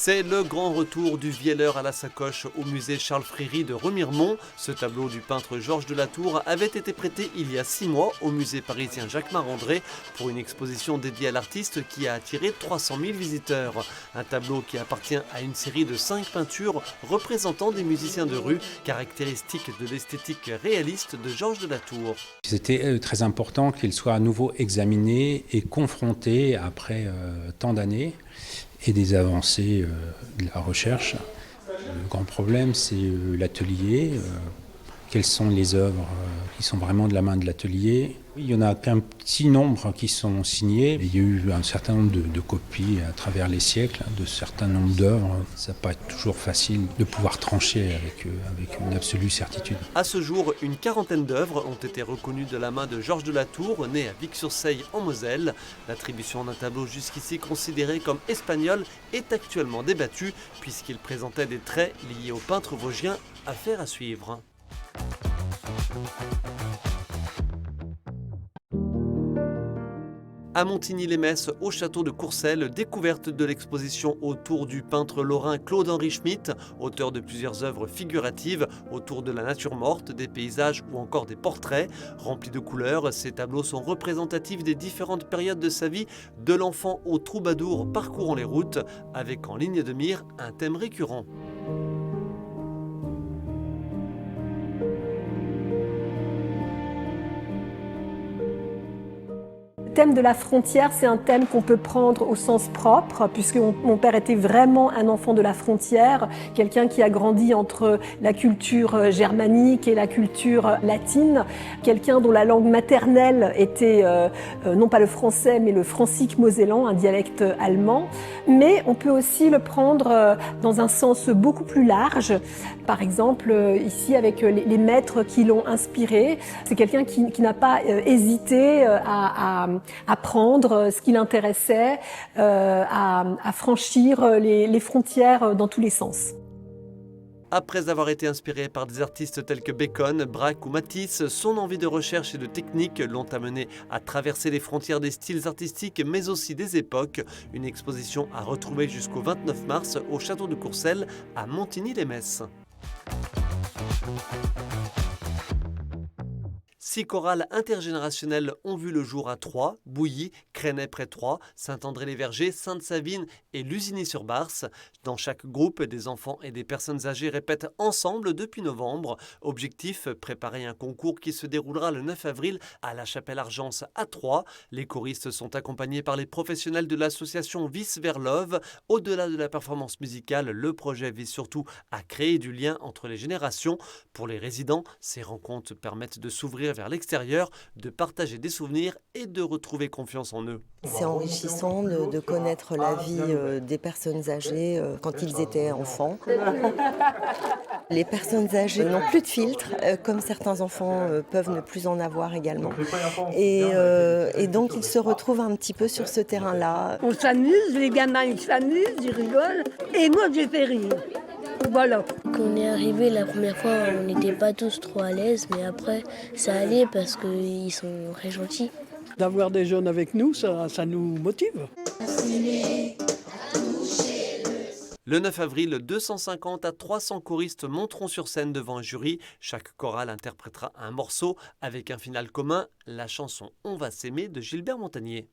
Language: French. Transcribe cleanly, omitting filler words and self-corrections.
C'est le grand retour du Vieleur à la sacoche au musée Charles Fréry de Remiremont. Ce tableau du peintre Georges Delatour avait été prêté il y a 6 mois au musée parisien Jacques Marandré pour une exposition dédiée à l'artiste qui a attiré 300 000 visiteurs. Un tableau qui appartient à une série de 5 peintures représentant des musiciens de rue, caractéristique de l'esthétique réaliste de Georges Delatour. C'était très important qu'il soit à nouveau examiné et confronté après tant d'années et des avancées de la recherche. Le grand problème, c'est l'atelier. Quelles sont les œuvres qui sont vraiment de la main de l'atelier? Il n'y en a qu'un petit nombre qui sont signées. Il y a eu un certain nombre de copies à travers les siècles, de certains nombres d'œuvres. Ça n'a pas été toujours facile de pouvoir trancher avec une absolue certitude. À ce jour, une quarantaine d'œuvres ont été reconnues de la main de Georges Delatour, né à Vic-sur-Seille en Moselle. L'attribution d'un tableau jusqu'ici considéré comme espagnol est actuellement débattue puisqu'il présentait des traits liés au peintre vosgien. Affaire à suivre. À Montigny-lès-Metz, au château de Courcelles, découverte de l'exposition autour du peintre lorrain Claude-Henri Schmitt, auteur de plusieurs œuvres figuratives autour de la nature morte, des paysages ou encore des portraits. Remplis de couleurs, ces tableaux sont représentatifs des différentes périodes de sa vie, de l'enfant au troubadour parcourant les routes, avec en ligne de mire un thème récurrent. Le thème de la frontière, c'est un thème qu'on peut prendre au sens propre, puisque mon père était vraiment un enfant de la frontière, quelqu'un qui a grandi entre la culture germanique et la culture latine, quelqu'un dont la langue maternelle était non pas le français, mais le francique mosellan, un dialecte allemand. Mais on peut aussi le prendre dans un sens beaucoup plus large. Par exemple, ici, avec les maîtres qui l'ont inspiré, c'est quelqu'un qui n'a pas hésité à apprendre ce qui l'intéressait, à franchir les frontières dans tous les sens. Après avoir été inspiré par des artistes tels que Bacon, Braque ou Matisse, son envie de recherche et de technique l'ont amené à traverser les frontières des styles artistiques mais aussi des époques. Une exposition à retrouver jusqu'au 29 mars au château de Courcelles à Montigny-lès-Metz. 6 chorales intergénérationnelles ont vu le jour à Troyes, Bouilly, Crenay près Troyes, Saint-André-les-Vergers, Sainte-Savine et Lusigny-sur-Barse. Dans chaque groupe, des enfants et des personnes âgées répètent ensemble depuis novembre. Objectif, préparer un concours qui se déroulera le 9 avril à la Chapelle-Argence à Troyes. Les choristes sont accompagnés par les professionnels de l'association Vis vers Love. Au-delà de la performance musicale, le projet vise surtout à créer du lien entre les générations. Pour les résidents, ces rencontres permettent de s'ouvrir vers l'extérieur, de partager des souvenirs et de retrouver confiance en eux. C'est enrichissant de connaître la vie des personnes âgées quand ils étaient enfants. Les personnes âgées n'ont plus de filtre, comme certains enfants peuvent ne plus en avoir également. Et donc ils se retrouvent un petit peu sur ce terrain-là. On s'amuse, les gamins ils s'amusent, ils rigolent, et moi j'ai fait rire. Voilà. Quand on est arrivé la première fois, on n'était pas tous trop à l'aise, mais après ça allait parce qu'ils sont très gentils. D'avoir des jeunes avec nous, ça nous motive. Le 9 avril, 250 à 300 choristes monteront sur scène devant un jury. Chaque chorale interprétera un morceau avec un final commun, la chanson « On va s'aimer » de Gilbert Montagnier.